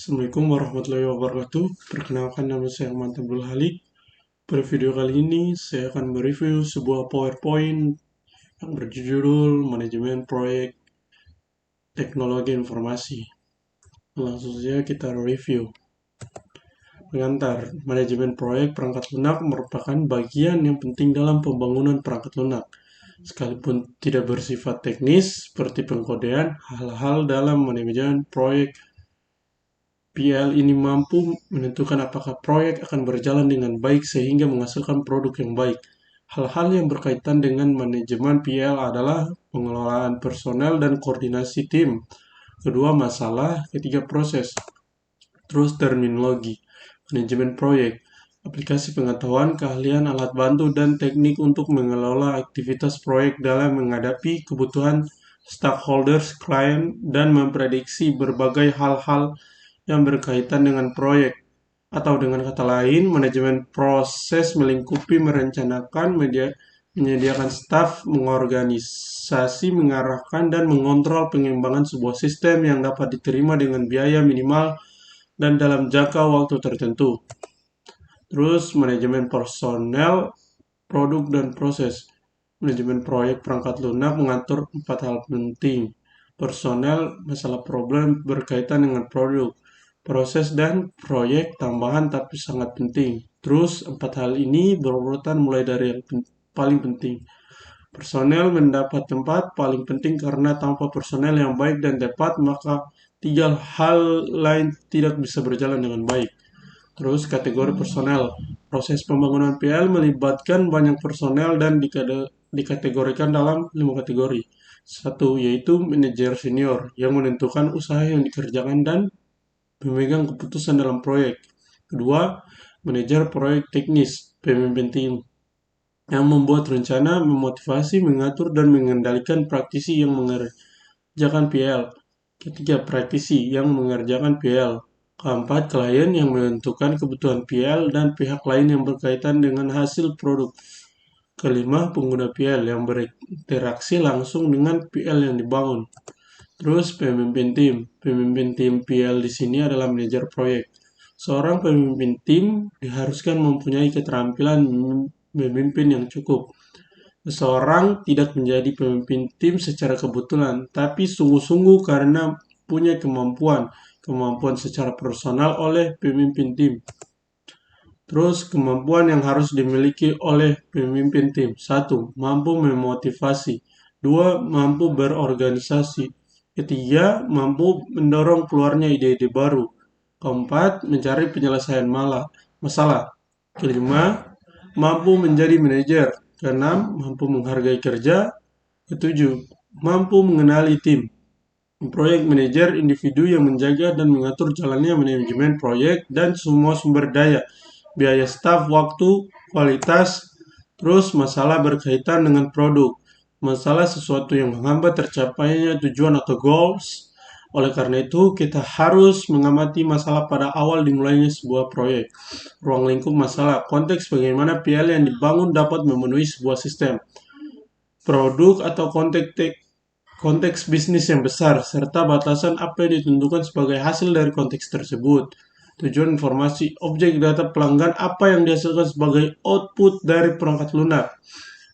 Assalamualaikum warahmatullahi wabarakatuh. Perkenalkan, nama saya Ahmad Abdul Halik. Pada video kali ini saya akan mereview sebuah PowerPoint yang berjudul Manajemen Proyek Teknologi Informasi. Langsung saja kita review. Pengantar, manajemen proyek perangkat lunak merupakan bagian yang penting dalam pembangunan perangkat lunak. Sekalipun tidak bersifat teknis seperti pengkodean, hal-hal dalam manajemen proyek PL ini mampu menentukan apakah proyek akan berjalan dengan baik sehingga menghasilkan produk yang baik. Hal-hal yang berkaitan dengan manajemen PL adalah pengelolaan personel dan koordinasi tim. Kedua, masalah. Ketiga, proses. Terus, terminologi. Manajemen proyek. Aplikasi pengetahuan, keahlian, alat bantu, dan teknik untuk mengelola aktivitas proyek dalam menghadapi kebutuhan stakeholders, klien, dan memprediksi berbagai hal-hal yang berkaitan dengan proyek. Atau dengan kata lain, manajemen proses melingkupi merencanakan, menyediakan staf, mengorganisasi, mengarahkan, dan mengontrol pengembangan sebuah sistem yang dapat diterima dengan biaya minimal dan dalam jangka waktu tertentu. Terus, manajemen personel, produk, dan proses. Manajemen proyek perangkat lunak mengatur 4 hal penting. Personel, masalah problem berkaitan dengan produk. Proses dan proyek tambahan tapi sangat penting. Terus, 4 hal ini berurutan mulai dari yang paling penting. Personel mendapat tempat paling penting karena tanpa personel yang baik dan tepat, maka 3 hal lain tidak bisa berjalan dengan baik. Terus, kategori personel. Proses pembangunan PL melibatkan banyak personel dan dikategorikan dalam 5 kategori. 1, yaitu manajer senior yang menentukan usaha yang dikerjakan dan pemegang keputusan dalam proyek. Kedua, manajer proyek teknis, pemimpin tim, yang membuat rencana, memotivasi, mengatur, dan mengendalikan praktisi yang mengerjakan PL. Ketiga, praktisi yang mengerjakan PL. Keempat, klien yang menentukan kebutuhan PL dan pihak lain yang berkaitan dengan hasil produk. Kelima, pengguna PL yang berinteraksi langsung dengan PL yang dibangun. Terus, pemimpin tim. Pemimpin tim PL di sini adalah manajer proyek. Seorang pemimpin tim diharuskan mempunyai keterampilan memimpin yang cukup. Seseorang tidak menjadi pemimpin tim secara kebetulan, tapi sungguh-sungguh karena punya kemampuan secara personal oleh pemimpin tim. Terus, kemampuan yang harus dimiliki oleh pemimpin tim. 1. Mampu memotivasi. 2. Mampu berorganisasi. Ketiga, mampu mendorong keluarnya ide-ide baru. Keempat, mencari penyelesaian masalah. Kelima, mampu menjadi manajer. Keenam, mampu menghargai kerja. Ketujuh, mampu mengenali tim. Proyek manajer individu yang menjaga dan mengatur jalannya manajemen proyek dan semua sumber daya, biaya staf, waktu, kualitas. Terus, masalah berkaitan dengan produk. Masalah sesuatu yang menghambat tercapainya tujuan atau goals. Oleh karena itu, kita harus mengamati masalah pada awal dimulainya sebuah proyek. Ruang lingkup masalah, konteks bagaimana PL yang dibangun dapat memenuhi sebuah sistem. Produk atau konteks bisnis yang besar, serta batasan apa yang ditentukan sebagai hasil dari konteks tersebut. Tujuan informasi, objek data pelanggan, apa yang dihasilkan sebagai output dari perangkat lunak.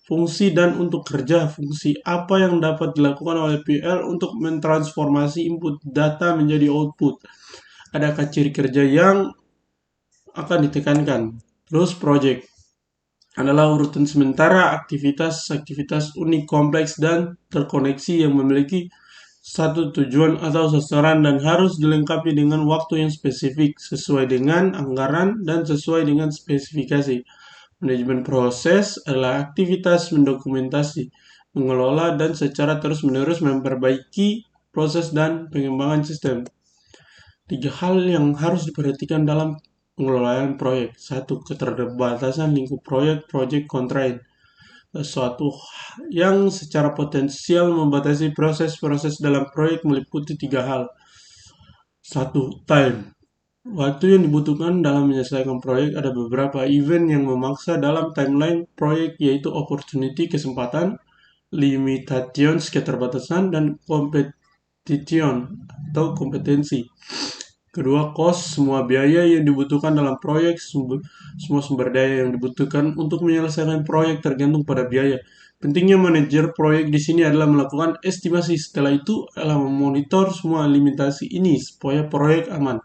Fungsi dan untuk kerja, fungsi apa yang dapat dilakukan oleh PL untuk mentransformasi input data menjadi output. Adakah ciri kerja yang akan ditekankan. Terus project adalah urutan sementara aktivitas unik, kompleks, dan terkoneksi yang memiliki satu tujuan atau sasaran dan harus dilengkapi dengan waktu yang spesifik sesuai dengan anggaran dan sesuai dengan spesifikasi. Manajemen proses adalah aktivitas mendokumentasi, mengelola, dan secara terus-menerus memperbaiki proses dan pengembangan sistem. 3 hal yang harus diperhatikan dalam pengelolaan proyek. 1. Keterbatasan lingkup proyek, project constraint. Sesuatu yang secara potensial membatasi proses-proses dalam proyek meliputi 3 hal. 1. Time. Waktu yang dibutuhkan dalam menyelesaikan proyek. Ada beberapa event yang memaksa dalam timeline proyek, yaitu opportunity, kesempatan, limitations, keterbatasan, dan competition atau kompetensi. Kedua, cost, semua biaya yang dibutuhkan dalam proyek, semua sumber daya yang dibutuhkan untuk menyelesaikan proyek tergantung pada biaya. Pentingnya manajer proyek di sini adalah melakukan estimasi. Setelah itu adalah memonitor semua limitasi ini supaya proyek aman.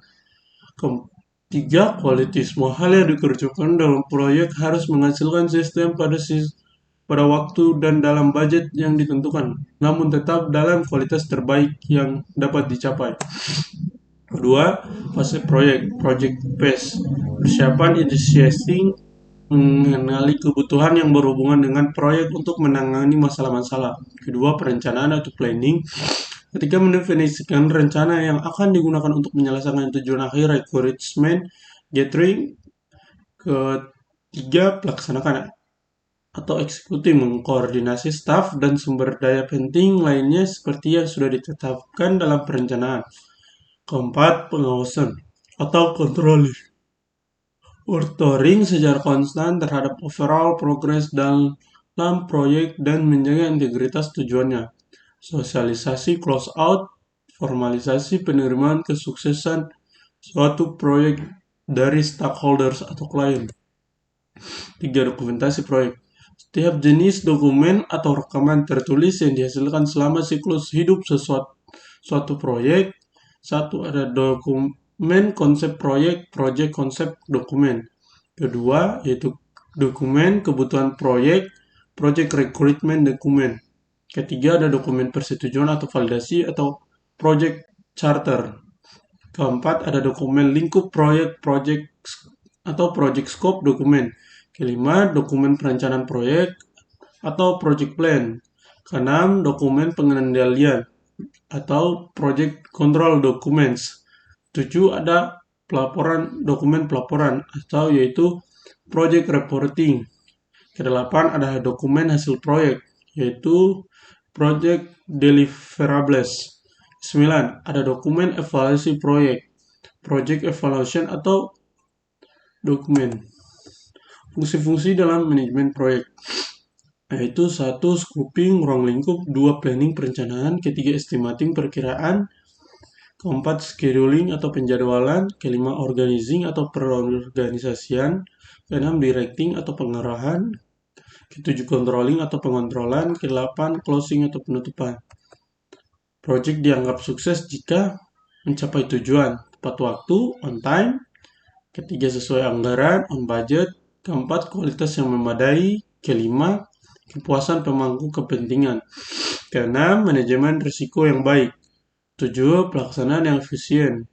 Ketiga, quality. Semua hal yang dikerjakan dalam proyek harus menghasilkan sistem pada waktu dan dalam budget yang ditentukan, namun tetap dalam kualitas terbaik yang dapat dicapai. Kedua, fase proyek, project phase. Persiapan inisiasi mengenali kebutuhan yang berhubungan dengan proyek untuk menangani masalah-masalah. Kedua, perencanaan atau planning. Ketika mendefinisikan rencana yang akan digunakan untuk menyelesaikan tujuan akhir, requirement gathering. Ketiga, pelaksanakan atau eksekutif, mengkoordinasi staf dan sumber daya penting lainnya seperti yang sudah ditetapkan dalam perencanaan. Keempat, pengawasan atau controlling. Monitoring secara konstan terhadap overall progress dalam proyek dan menjaga integritas tujuannya. Sosialisasi close out, formalisasi penerimaan kesuksesan suatu proyek dari stakeholders atau klien. 3. Dokumentasi proyek. Setiap jenis dokumen atau rekaman tertulis yang dihasilkan selama siklus hidup suatu proyek. 1. Ada dokumen konsep proyek, project konsep dokumen. Kedua, yaitu dokumen kebutuhan proyek, project recruitment dokumen. Ketiga, ada dokumen persetujuan atau validasi atau project charter. Keempat, ada dokumen lingkup proyek, project scope dokumen. Kelima, dokumen perencanaan proyek atau project plan. Keenam, dokumen pengendalian atau project control documents. 7, ada dokumen pelaporan atau yaitu project reporting. Kedelapan, ada dokumen hasil proyek yaitu project deliverables. 9, ada dokumen evaluasi proyek, project evaluation atau dokumen. Fungsi-fungsi dalam manajemen proyek yaitu 1. Scoping, ruang lingkup. 2. Planning, perencanaan. Ketiga, estimating, perkiraan. Keempat, scheduling atau penjadwalan. Kelima, organizing atau perorganisasian. Keenam, directing atau pengarahan. Ketujuh, controlling atau pengontrolan. Kedelapan, closing atau penutupan. Project dianggap sukses jika mencapai tujuan tepat waktu, on time. Ketiga, sesuai anggaran, on budget. Keempat, kualitas yang memadai. Kelima, kepuasan pemangku kepentingan. Keenam, manajemen risiko yang baik. 7. Pelaksanaan yang efisien.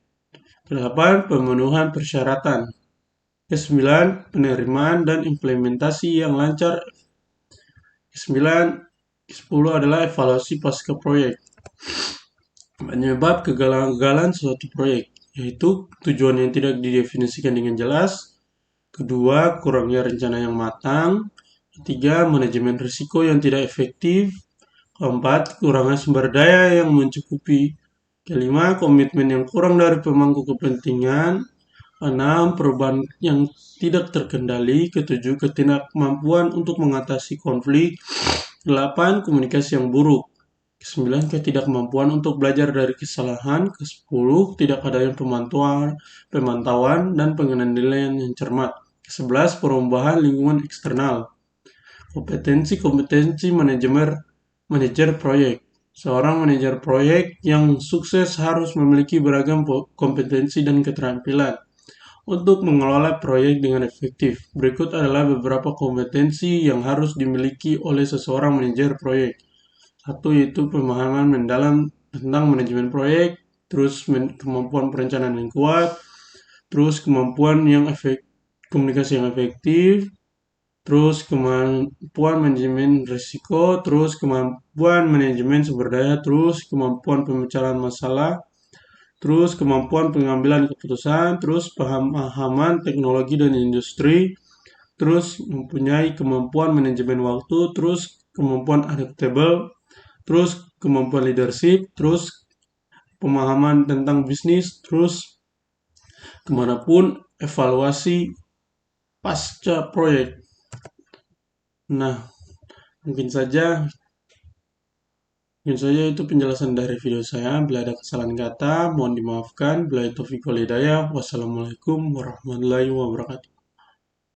8. Pemenuhan persyaratan. 9. Penerimaan dan implementasi yang lancar. 10 adalah evaluasi pasca proyek. Penyebab kegagalan suatu proyek, yaitu tujuan yang tidak didefinisikan dengan jelas. Kedua, kurangnya rencana yang matang. Ketiga, manajemen risiko yang tidak efektif. Keempat, kurangnya sumber daya yang mencukupi. Kelima, komitmen yang kurang dari pemangku kepentingan. 6. Perubahan yang tidak terkendali. Ketujuh, ketidakmampuan untuk mengatasi konflik. 8. Komunikasi yang buruk. 9. Ketidakmampuan untuk belajar dari kesalahan. 10. Tidak adanya pemantauan dan pengendalian yang cermat. 11. Perubahan lingkungan eksternal. Kompetensi manajer proyek. Seorang manajer proyek yang sukses harus memiliki beragam kompetensi dan keterampilan untuk mengelola proyek dengan efektif. Berikut adalah beberapa kompetensi yang harus dimiliki oleh seseorang manajer proyek. 1. Yaitu pemahaman mendalam tentang manajemen proyek, terus kemampuan perencanaan yang kuat, terus kemampuan komunikasi yang efektif, terus kemampuan manajemen risiko, terus kemampuan manajemen sumber daya, terus kemampuan pemecahan masalah, terus kemampuan pengambilan keputusan, terus pemahaman teknologi dan industri, terus mempunyai kemampuan manajemen waktu, terus kemampuan adaptable, terus kemampuan leadership, terus pemahaman tentang bisnis, terus kemanapun evaluasi pasca proyek. 'Nah, mungkin saja. Mungkin saja itu penjelasan dari video saya. Bila ada kesalahan kata, mohon dimaafkan. Bila itu Wassalamualaikum warahmatullahi wabarakatuh.